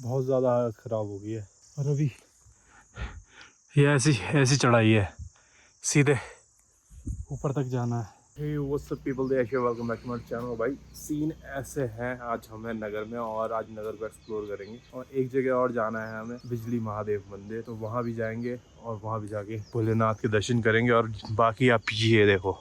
बहुत ज़्यादा हालत ख़राब हो गई है। और अभी ये ऐसी चढ़ाई है, सीधे ऊपर तक जाना है। Hey, what's up people? Welcome back to my channel. भाई सीन ऐसे हैं, आज हमें नगर में और आज नगर को एक्सप्लोर करेंगे और एक जगह और जाना है हमें, बिजली महादेव मंदिर। तो वहाँ भी जाएंगे और वहाँ भी जाके भोलेनाथ के दर्शन करेंगे। और बाकी आप ये देखो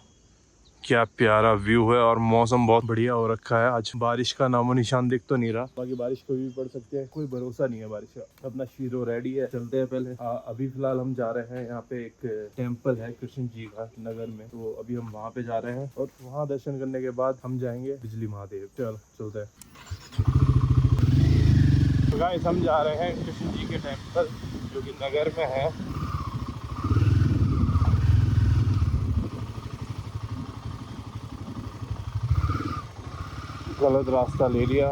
क्या प्यारा व्यू है और मौसम बहुत बढ़िया हो रखा है। आज बारिश का नामो निशान दिख तो नहीं रहा, बाकी बारिश कभी भी पड़ सकती है, कोई भरोसा नहीं है बारिश का। अपना शीरो रेडी है, चलते हैं पहले। अभी फिलहाल हम जा रहे हैं, यहाँ पे एक टेम्पल है कृष्ण जी का नगर में, तो अभी हम वहाँ पे जा रहे हैं और वहाँ दर्शन करने के बाद हम जाएंगे बिजली महादेव। चलते हैं। तो गाइस हम जा रहे हैं कृष्ण जी के टेम्पल जो कि नगर में है। गलत रास्ता ले लिया,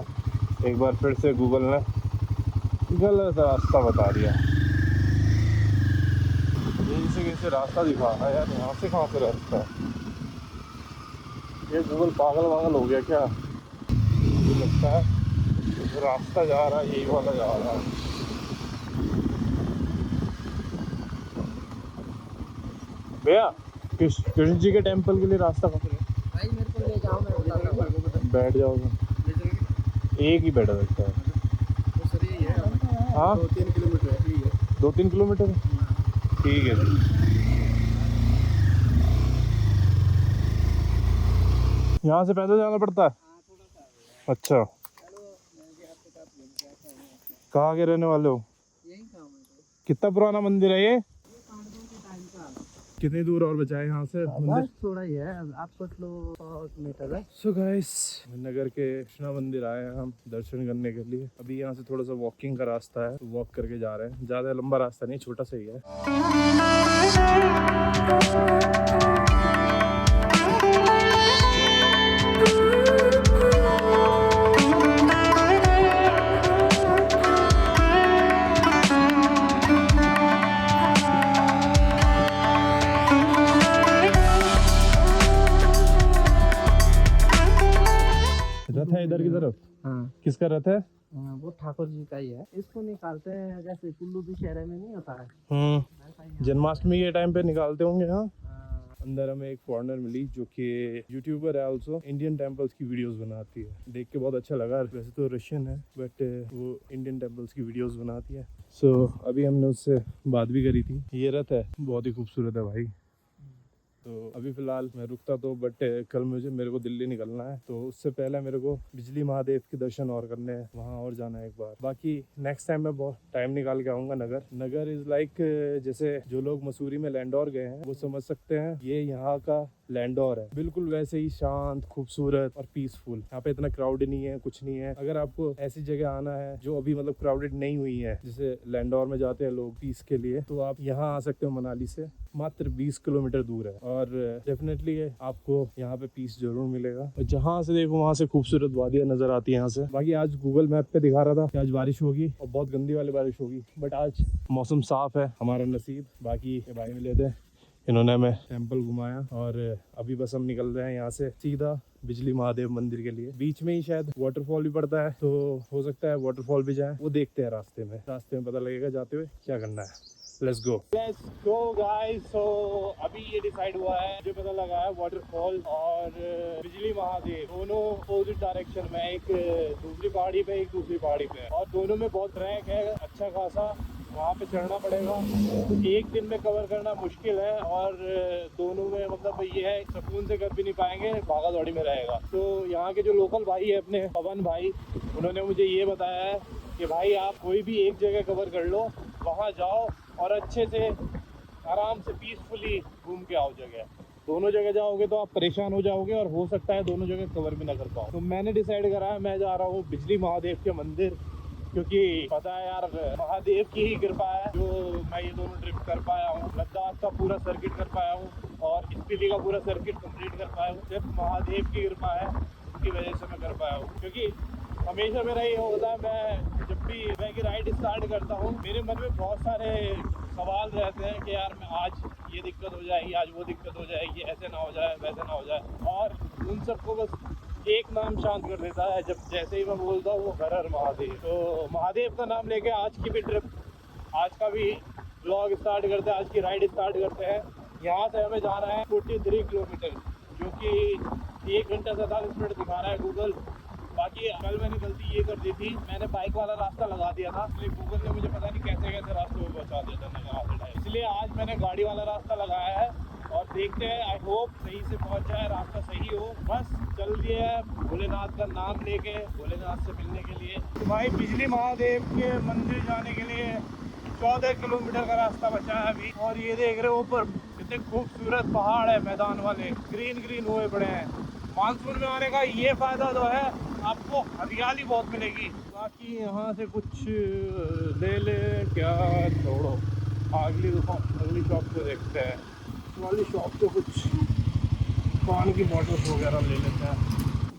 एक बार फिर से गूगल ने गलत रास्ता बता दिया। यहीं से कैसे रास्ता दिखा रहा है यार, यहाँ से कहाँ से रास्ता है? ये गूगल पागल हो गया क्या? मुझे लगता है जो रास्ता जा रहा है यही वाला जा रहा है। भैया कृष्ण जी के टेम्पल के लिए रास्ता कहाँ है? भाई मेरे को ले जाओ, मैं बताता हूँ। बैठ जाओगे, एक ही बैठा सकता है। तो सर ये है, हाँ 2-3 किलोमीटर है। ठीक है, 2-3 किलोमीटर ठीक है जी। यहाँ से पैदल जाना पड़ता है? अच्छा, कहाँ के रहने वाले हो? यही काम है। कितना पुराना मंदिर है ये? कितनी दूर और बचा है यहाँ से मंदिर? बस थोड़ा ही है, आप सोच लो 100 मीटर है। सो गाइस नगर के कृष्णा मंदिर आए हैं हम दर्शन करने के लिए। अभी यहाँ से थोड़ा सा वॉकिंग का रास्ता है, तो वॉक करके जा रहे हैं। ज़्यादा लंबा रास्ता नहीं, छोटा सा ही है। रथ है इधर की तरफ? हाँ, किसका रथ है? वो ठाकुर जी का ही है। इसको निकालते हैं जैसे कुल्लू दशहरे में नहीं होता है, वैसा ही है। जन्माष्टमी के टाइम पे निकालते होंगे। हाँ, हाँ, अंदर हमें एक फॉरेनर मिली जो कि यूट्यूबर है, ऑल्सो इंडियन टेम्पल्स की वीडियोस बनाती है। देख के बहुत अच्छा लगा। वैसे तो रशियन है बट वो इंडियन टेम्पल्स की वीडियोस बनाती है। सो अभी हमने उससे बात भी करी थी। ये रथ है, बहुत ही खूबसूरत है भाई। तो अभी फिलहाल मैं रुकता तो, बट कल मेरे को दिल्ली निकलना है, तो उससे पहले मेरे को बिजली महादेव के दर्शन और करने हैं, वहाँ और जाना है एक बार। बाकी नेक्स्ट टाइम मैं बहुत टाइम निकाल के आऊँगा। नगर इज़ लाइक जैसे जो लोग मसूरी में लैंडोर गए हैं वो समझ सकते हैं, ये यहाँ का लैंडोर है। बिल्कुल वैसे ही शांत, खूबसूरत और पीसफुल। यहाँ पे इतना क्राउड नहीं है, कुछ नहीं है। अगर आपको ऐसी जगह आना है जो अभी मतलब क्राउडेड नहीं हुई है, जैसे लैंडोर में जाते हैं लोग पीस के लिए, तो आप यहाँ आ सकते हो। मनाली से मात्र 20 किलोमीटर दूर है और डेफिनेटली आपको यहाँ पे पीस जरूर मिलेगा। और जहाँ से देखो वहाँ से खूबसूरत वादियाँ नजर आती है यहाँ से। बाकी आज गूगल मैप पे दिखा रहा था कि आज बारिश होगी और बहुत गंदी वाली बारिश होगी, बट आज मौसम साफ है, हमारा नसीब। बाकी ये भाई मिले थे, इन्होंने हमें टेम्पल घुमाया और अभी बस हम निकल रहे हैं यहाँ से सीधा बिजली महादेव मंदिर के लिए। बीच में ही शायद वाटरफॉल भी पड़ता है, तो हो सकता है वाटरफॉल भी जाए, वो देखते हैं रास्ते में पता लगेगा जाते हुए क्या करना है। Let's go guys. सो अभी ये डिसाइड हुआ है, मुझे पता लगा है वाटरफॉल और बिजली महादेव दोनों अपोजिट डायरेक्शन में, एक दूसरी पहाड़ी पे एक दूसरी पहाड़ी पे, और दोनों में बहुत ट्रैक है अच्छा खासा, वहाँ पे चढ़ना पड़ेगा। एक दिन में कवर करना मुश्किल है और दोनों में मतलब ये है सुकून से कर भी नहीं पाएंगे, भागा दौड़ी में रहेगा। तो यहाँ के जो लोकल भाई है अपने पवन भाई, उन्होंने मुझे ये बताया है कि भाई आप कोई भी एक जगह कवर कर लो, वहाँ जाओ और अच्छे से आराम से पीसफुली घूम के आओ जगह। दोनों जगह जाओगे तो आप परेशान हो जाओगे और हो सकता है दोनों जगह कवर भी ना कर पाओ। तो मैंने डिसाइड करा है मैं जा रहा हूँ बिजली महादेव के मंदिर, क्योंकि पता है यार महादेव की ही कृपा है जो मैं ये दोनों ट्रिप कर पाया हूँ। लद्दाख का पूरा सर्किट कर पाया हूँ और स्पीति का पूरा सर्किट कंप्लीट कर पाया हूँ। सिर्फ महादेव की कृपा है, उसकी वजह से मैं कर पाया हूँ। क्योंकि हमेशा मेरा ये होता है, मैं जब भी मैं की राइड स्टार्ट करता हूँ, मेरे मन में बहुत सारे सवाल रहते हैं कि यार मैं आज ये दिक्कत हो जाएगी, आज वो दिक्कत हो जाएगी, ऐसे ना हो जाए वैसे ना हो जाए, और उन सबको बस एक नाम शांत कर देता है। जब जैसे ही मैं बोलता हूँ वो हर हर महादेव, तो महादेव का नाम लेके आज की भी ट्रिप, आज का भी ब्लॉग स्टार्ट करते हैं, आज की राइड स्टार्ट करते हैं। यहाँ से हमें जाना है 43 किलोमीटर, जो कि 1 घंटा 47 मिनट दिखा रहा है गूगल। बाकी कल मैंने गलती ये कर दी थी, मैंने बाइक वाला रास्ता लगा दिया था, इसलिए गूगल ने मुझे पता नहीं कैसे कैसे रास्ते में पहुँचा दिया था नगर, इसलिए आज मैंने गाड़ी वाला रास्ता लगाया है और देखते हैं, आई होप सही से पहुँच जाए, रास्ता सही हो। बस चल दिए है भोलेनाथ का नाम लेके, भोलेनाथ से मिलने के लिए। तो भाई बिजली महादेव के मंदिर जाने के लिए 14 किलोमीटर का रास्ता बचा है अभी। और ये देख रहे हो ऊपर कितने खूबसूरत पहाड़ है, मैदान वाले ग्रीन ग्रीन हुए पड़े हैं। मानसून में आने का ये फ़ायदा तो है, आपको हरियाली बहुत मिलेगी। बाकी यहाँ से कुछ ले ले क्या छोड़ो, अगली दुकान अगली शॉप को देखते हैं। वाली शॉप से कुछ पानी की बॉटल्स वगैरह ले लेते हैं,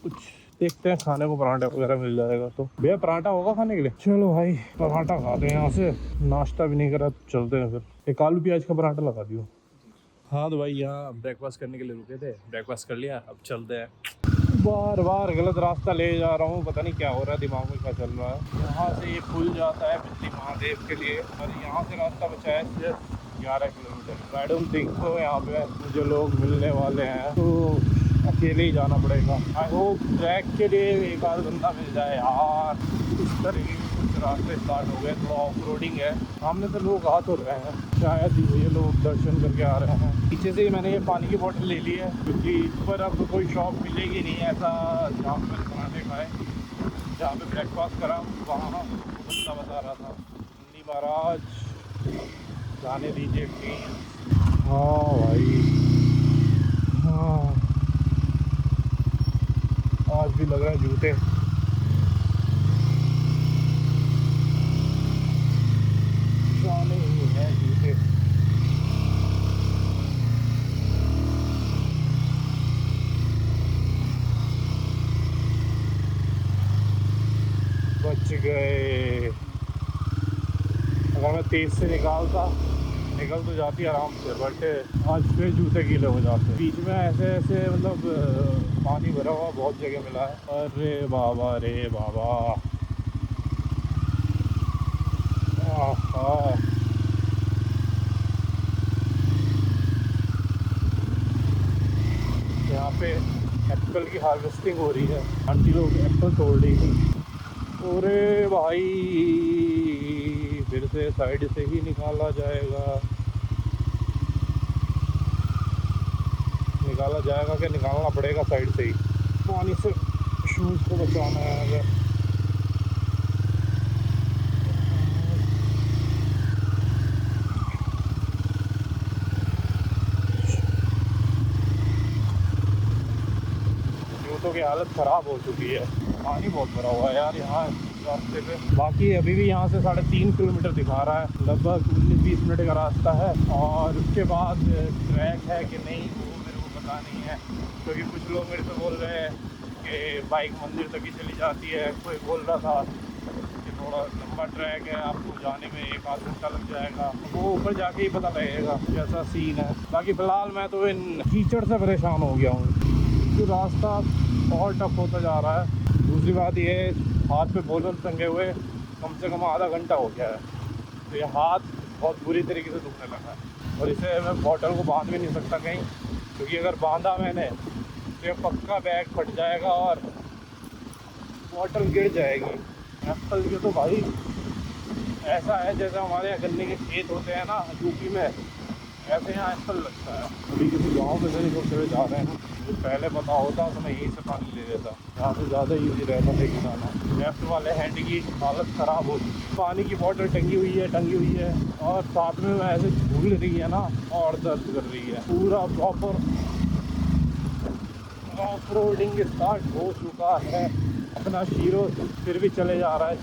कुछ देखते हैं खाने को, पराठा वगैरह मिल जाएगा तो। भैया पराठा होगा खाने के लिए? चलो भाई पराठा खाते हैं यहाँ से, नाश्ता भी नहीं करा तो चलते हैं फिर। एक आलू प्याज का पराठा लगा दियो। हाँ तो भाई यहाँ ब्रेकफास्ट करने के लिए रुके थे, ब्रेकफास्ट कर लिया, अब चलते हैं। बार बार गलत रास्ता ले जा रहा हूँ, पता नहीं क्या हो रहा है, दिमाग में क्या चल रहा है। यहाँ से ये पुल जाता है बिजली महादेव के लिए और यहाँ से रास्ता बचा है सिर्फ 11 kilometre. I don't think so यहाँ पे मुझे लोग मिलने वाले हैं, तो अकेले ही जाना पड़ेगा। आई होप ट्रैक के लिए एक आध बंदा मिल जाए यार। इस तरीके के कुछ रास्ते स्टार्ट हो गए, थोड़ा ऑफ रोडिंग है। सामने से लोग आ तो रहे हैं, शायद ये लोग दर्शन करके आ रहे हैं। पीछे से ही मैंने ये पानी की बोतल ले ली है, क्योंकि ऊपर अब कोई शॉप मिलेगी नहीं ऐसा जहाँ पर पराठे खाए। जहाँ पे ब्रेकफास्ट करा वहाँ बंदा बता रहा था, नंदी महाराज जाने दीजिए प्लीज़। हाँ भाई हाँ, आज भी लग रहा है जूते। जाने ही है जूते। बच गए। अगर मैं तेज से निकल तो जाती आराम से, बट आज फिर जूते गीले हो जाते। बीच में ऐसे ऐसे मतलब पानी भरा हुआ बहुत जगह मिला है। अरे बाबा रे बाबा, यहाँ पे एप्पल की हार्वेस्टिंग हो रही है, आंटी लोग एप्पल तोड़ रही है। अरे भाई फिर से साइड से ही निकाला जाएगा, कि निकालना पड़ेगा साइड से ही। पानी से शूज़ को बचाना है अगर। जूतों की हालत ख़राब हो चुकी है, पानी बहुत भरा हुआ है यार यहाँ रास्ते पे। बाकी अभी भी यहाँ से 3.5 किलोमीटर दिखा रहा है, लगभग 19-20 मिनट का रास्ता है। और उसके बाद ट्रैक है कि नहीं वो मेरे को पता नहीं है, क्योंकि कुछ लोग मेरे से बोल रहे हैं कि बाइक मंदिर तक ही चली जाती है। कोई बोल रहा था कि थोड़ा लंबा ट्रैक है, आपको जाने में 1 आध घंटा लग जाएगा। वो ऊपर जाके ही पता लगेगा कैसा सीन है। बाकी फ़िलहाल मैं तो इन कीचड़ से परेशान हो गया हूँ, तो रास्ता और टफ होता जा रहा है। दूसरी बात ये है, हाथ पे बोतल टंगे हुए कम से कम आधा घंटा हो गया है, तो ये हाथ बहुत बुरी तरीके से दुखने लगा है। और इसे मैं बोतल को बांध भी नहीं सकता कहीं, क्योंकि अगर बांधा मैंने तो ये पक्का बैग फट जाएगा और बोतल गिर जाएगी। एप्पल के तो भाई ऐसा है जैसे हमारे यहाँ गन्ने के खेत होते हैं ना यूपी में, ऐसे यहाँ एप्पल लगता है। अभी किसी गाँव में से निकलते हुए जा रहे हैं, जो पहले पता होता तो मैं यहीं से पानी ले लेता, यहाँ से ज़्यादा ईजी रहता लेके जाना। लेफ्ट वाले हैंड की हालत ख़राब हो चुकी, पानी की बॉटल टंगी हुई है और साथ में ऐसे झूल रही है ना, और दर्द कर रही है। पूरा प्रॉपर ऑफ रोडिंग स्टार्ट हो चुका है। अपना शीरो फिर भी चले जा रहा है।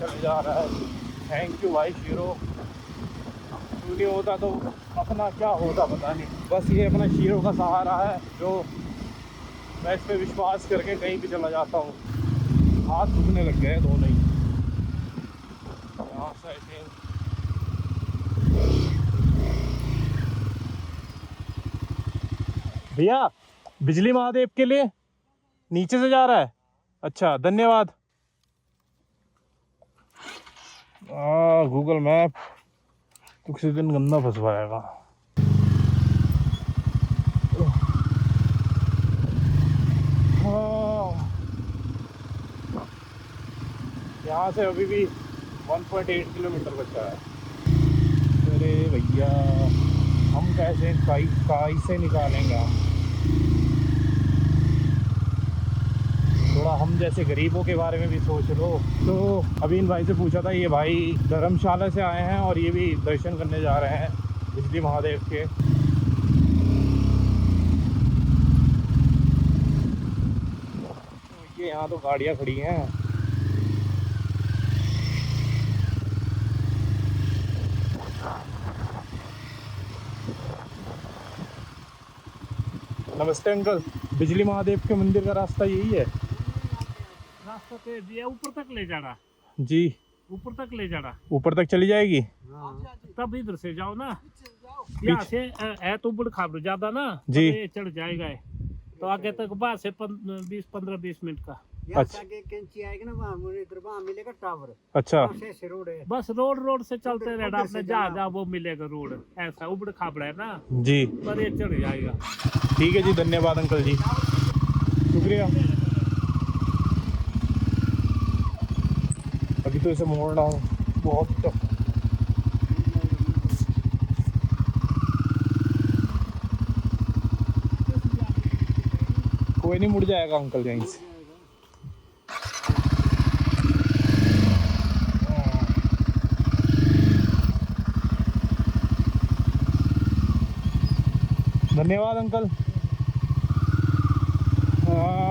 थैंक यू भाई शीरो, नहीं होता तो अपना क्या होता पता नहीं। बस ये अपना शीरो का सहारा है, जो मैं इस पर विश्वास करके कहीं भी चला जाता हूँ। हाथ दुखने लग गए दोनों ही। यहाँ से आई थिंक भैया बिजली महादेव के लिए नीचे से जा रहा है। अच्छा धन्यवाद। गूगल मैप तो किसी दिन गंदा फंसवाएगा। यहाँ से अभी भी 1.8 किलोमीटर बचा है। अरे भैया हम कैसे कैसे निकालेंगे हम? थोड़ा हम जैसे गरीबों के बारे में भी सोच लो। तो अभी इन भाई से पूछा था, ये भाई धर्मशाला से आए हैं और ये भी दर्शन करने जा रहे हैं बिजली महादेव के। ये यहाँ तो गाड़ियाँ खड़ी हैं। नमस्ते अंकल, बिजली महादेव के मंदिर का रास्ता यही है? रास्ता तो ये ऊपर तक ले जाना जी, ऊपर तक ले जाना। ऊपर तक चली जाएगी? तब इधर से जाओ ना, यहाँ से है तो उबड़ खाबड़ ज्यादा ना जी। ये चढ़ जाएगा है। तो आगे तक बस है 15-20 मिनट का। अच्छा आएगा ना वहाँ मिलेगा टावर। अच्छा रोड है, बस रोड से चलते रहना, आपने जहाँ वो मिलेगा रोड। ऐसा उबड़ खाबड़ है ना जी, पर ये चढ़ जाएगा। ठीक है जी, धन्यवाद अंकल जी, शुक्रिया। अभी तो इसे मोड़ना बहुत टफ। कोई नहीं, मुड़ जाएगा अंकल यहीं से। धन्यवाद अंकल।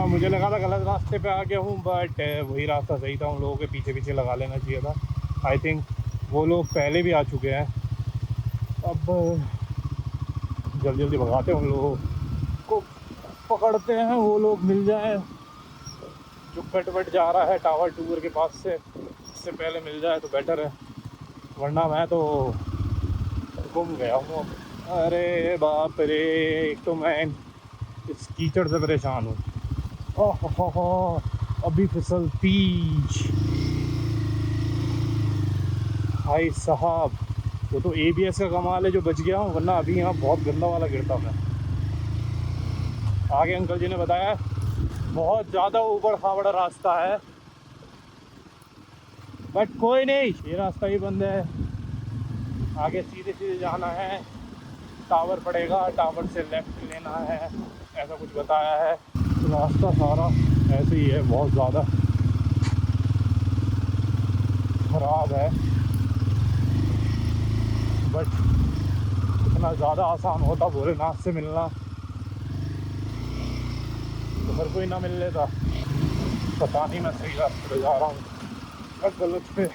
मुझे लगा था गलत रास्ते पे आ गया हूँ, बट वही रास्ता सही था। उन लोगों के पीछे पीछे लगा लेना चाहिए था। आई थिंक वो लोग पहले भी आ चुके हैं। अब जल्दी जल्दी भगाते हैं, उन लोगों को पकड़ते हैं, वो लोग मिल जाए जो कट जा रहा है टावर टूर के पास से, इससे पहले मिल जाए तो बेटर है, वरना मैं तो गुम गया हूँ अब। अरे बाप रे, एक तो मैं इस कीचड़ से परेशान हूँ। ओह अभी फिसलती। भाई साहब, वो तो ABS का कमाल है जो बच गया हूँ, वरना अभी यहाँ बहुत गंदा वाला गिरता मैं। आगे अंकल जी ने बताया बहुत ज़्यादा ऊबड़ खाबड़ रास्ता है, बट कोई नहीं, ये रास्ता ही बंद है। आगे सीधे सीधे जाना है, टावर पड़ेगा, टावर से लेफ्ट लेना है, ऐसा कुछ बताया है। रास्ता सारा ऐसे ही है, बहुत ज़्यादा खराब है, बट इतना ज़्यादा आसान होता भोलेनाथ से मिलना तो हर कोई ना मिल लेता। पता नहीं मैं सही रास्ते पे जा रहा हूँ या गलत पे,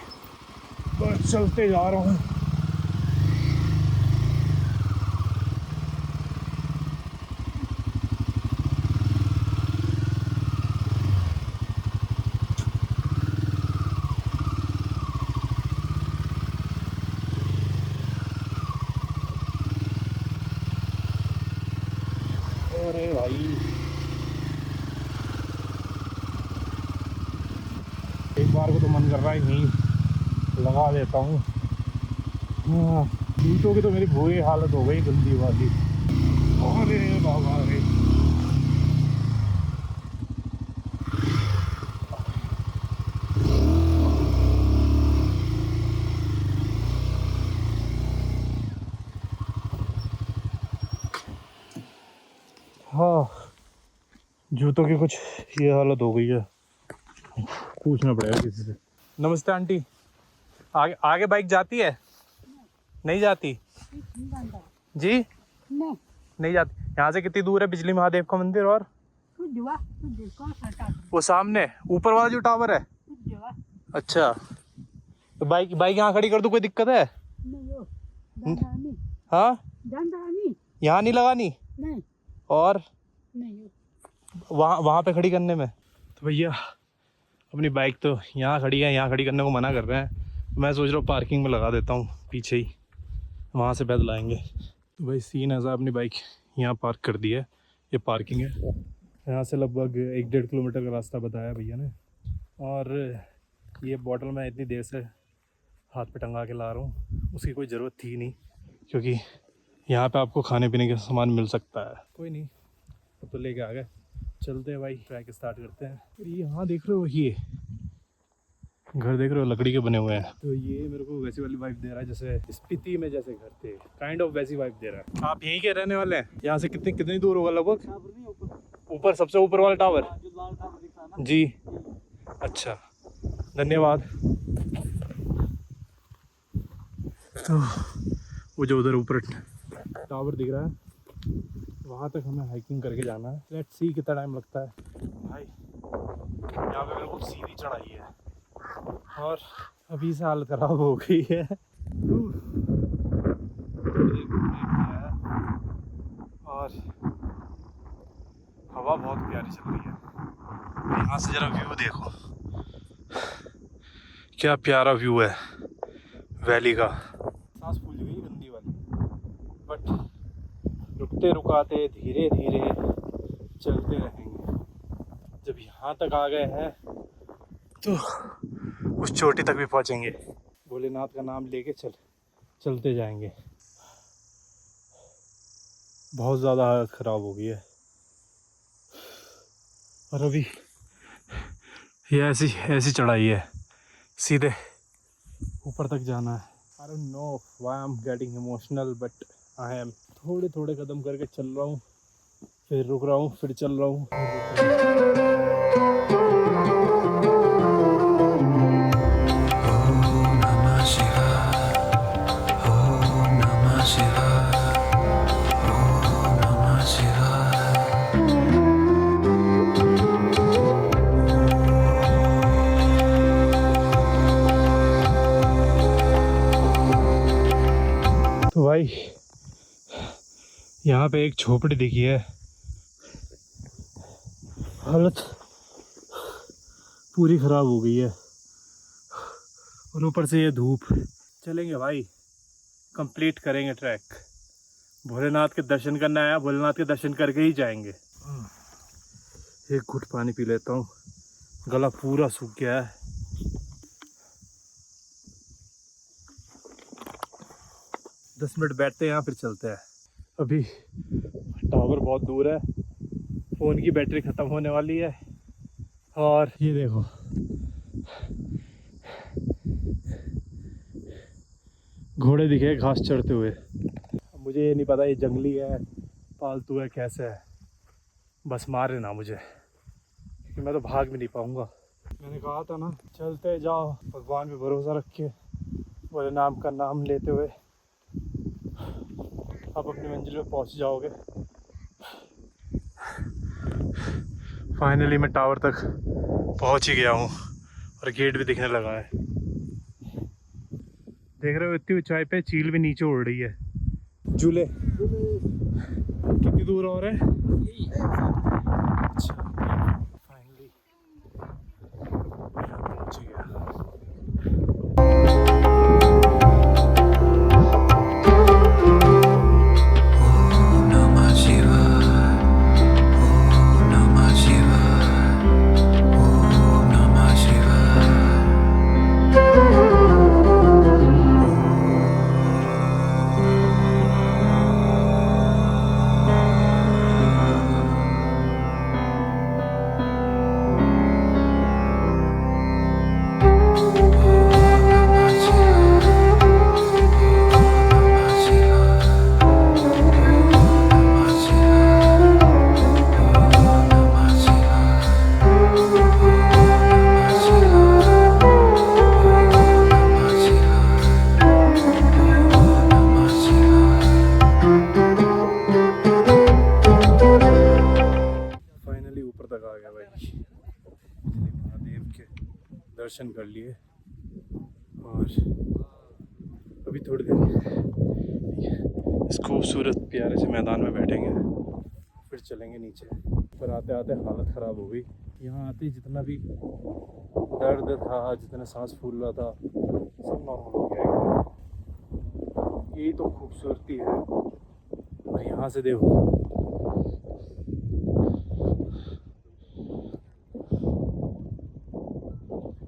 बस चलते जा रहा हूँ। अरे भाई, एक बार को तो मन कर रहा है यहीं लगा देता हूँ। जूतों की तो मेरी बुरी हालत हो गई, गंदी वाली। अरे बाबा रे, हाँ जूतों की कुछ ये हालत हो गई है, पूछना पड़ेगा किसी से। नमस्ते आंटी, आगे आगे बाइक जाती है? नहीं जाती जी? नहीं जाती। यहाँ से कितनी दूर है बिजली महादेव का मंदिर? और वो सामने ऊपर वाला जो टावर है? अच्छा, तो बाइक यहाँ खड़ी कर दूँ, कोई दिक्कत है? हाँ, यहाँ नहीं लगानी और वहाँ पे खड़ी करने में? तो भैया अपनी बाइक तो यहाँ खड़ी है, यहाँ खड़ी करने को मना कर रहे हैं। तो मैं सोच रहा हूँ पार्किंग में लगा देता हूँ पीछे ही, वहाँ से पैदल आएंगे। तो भाई सीन ऐसा, अपनी बाइक यहाँ पार्क कर दी है, ये पार्किंग है। यहाँ से लगभग 1-1.5 किलोमीटर का रास्ता बताया भैया ने। और ये बॉटल मैं इतनी देर से हाथ पे टंगा के ला रहा हूँ, उसकी कोई ज़रूरत थी नहीं, क्योंकि यहाँ पे आपको खाने पीने का सामान मिल सकता है। कोई नहीं, अब तो लेके आ गए, चलते हैं भाई, ट्रैक स्टार्ट करते हैं। और ये यहाँ देख रहे हो, ये घर देख रहे हो, लकड़ी के बने हुए हैं। तो ये मेरे को वैसी वाली वाइब दे रहा है जैसे स्पीति में जैसे घर थे, काइंड ऑफ वैसी वाइब दे रहा है। आप यहीं के रहने वाले हैं? यहाँ से कितनी दूर होगा लगभग? ऊपर, सबसे ऊपर वाला टावर? जी, अच्छा, धन्यवाद। तो वो जो उधर ऊपर टावर दिख रहा है, वहाँ तक हमें हाइकिंग करके जाना है। लेट्स सी कितना टाइम लगता है भाई। यहाँ पे बिल्कुल सीधी चढ़ाई है और अभी से हालत खराब हो गई है। और हवा बहुत प्यारी चल रही है। यहाँ से जरा व्यू देखो, क्या प्यारा व्यू है वैली का। सांस फूल गई गंदी वाली, बट रुकते रुकाते धीरे धीरे चलते रहेंगे। जब यहाँ तक आ गए हैं तो उस चोटी तक भी पहुँचेंगे। भोलेनाथ का नाम लेके चलते जाएंगे। बहुत ज़्यादा हालत ख़राब हो गई है और अभी ये ऐसी चढ़ाई है, सीधे ऊपर तक जाना है। I don't know why I'm getting emotional, but I am। थोड़े कदम करके चल रहा हूँ, फिर रुक रहा हूँ, फिर चल रहा हूँ। तो भाई यहाँ पे एक झोपड़ी दिखी है, हालत पूरी ख़राब हो गई है और ऊपर से ये धूप। चलेंगे भाई, कंप्लीट करेंगे ट्रैक। भोलेनाथ के दर्शन करना है, भोलेनाथ के दर्शन करके ही जाएंगे। एक घुट पानी पी लेता हूँ, गला पूरा सूख गया है। दस मिनट बैठते हैं यहाँ, फिर चलते हैं। अभी टावर बहुत दूर है, फ़ोन की बैटरी ख़त्म होने वाली है। और ये देखो, घोड़े दिखे घास चढ़ते हुए। मुझे ये नहीं पता ये जंगली है, पालतू है, कैसे है। बस मारे ना मुझे, क्योंकि मैं तो भाग भी नहीं पाऊँगा। मैंने कहा था ना, चलते जाओ, भगवान पे भरोसा रख के, बोले नाम का नाम लेते हुए आप अपनी मंजिल पे पहुंच जाओगे। फाइनली मैं टावर तक पहुंच ही गया हूं और गेट भी दिखने लगा है। देख रहे हो, इतनी ऊंचाई पे चील भी नीचे उड़ रही है। झूले कितनी दूर और है? अच्छा, फाइनली पहुंच गया। दर्शन कर लिए और अभी थोड़ी देर इस खूबसूरत प्यारे से मैदान में बैठेंगे, फिर चलेंगे नीचे। पर आते आते हालत ख़राब हो गई। यहाँ आते ही जितना भी दर्द था, जितना सांस फूल रहा था, सब नॉर्मल हो गया। यही तो खूबसूरती है। और यहाँ से देखो